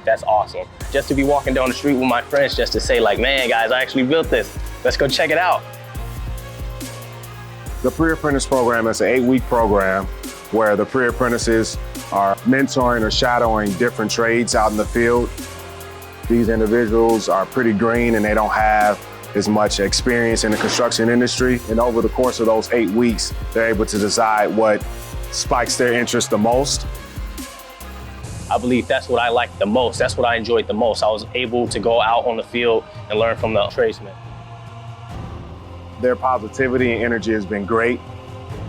That's awesome. Just to be walking down the street with my friends just to say like, man, guys, I actually built this. Let's go check it out. The Pre-Apprentice program is an 8-week program where the pre-apprentices are mentoring or shadowing different trades out in the field. These individuals are pretty green and they don't have as much experience in the construction industry. And over the course of those 8 weeks, they're able to decide what spikes their interest the most. I believe that's what I liked the most. That's what I enjoyed the most. I was able to go out on the field and learn from the tradesmen. Their positivity and energy has been great.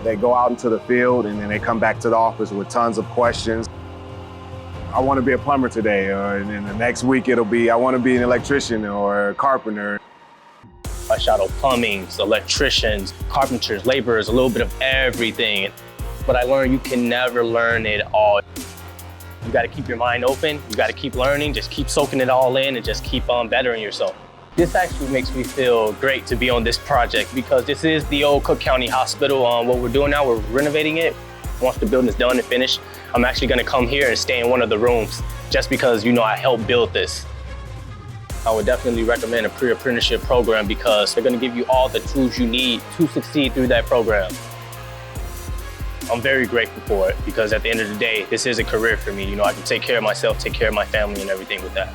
They go out into the field and then they come back to the office with tons of questions. I want to be a plumber today, or in the next week it'll be, I want to be an electrician or a carpenter. I shadow plumbing, electricians, carpenters, laborers, a little bit of everything. But I learned you can never learn it all. You got to keep your mind open. You got to keep learning, just keep soaking it all in and just keep on bettering yourself. This actually makes me feel great to be on this project because this is the old Cook County Hospital. What we're doing now, we're renovating it. Once the building is done and finished, I'm actually going to come here and stay in one of the rooms just because, I helped build this. I would definitely recommend a pre-apprenticeship program because they're going to give you all the tools you need to succeed through that program. I'm very grateful for it because at the end of the day, this is a career for me. I can take care of myself, take care of my family and everything with that.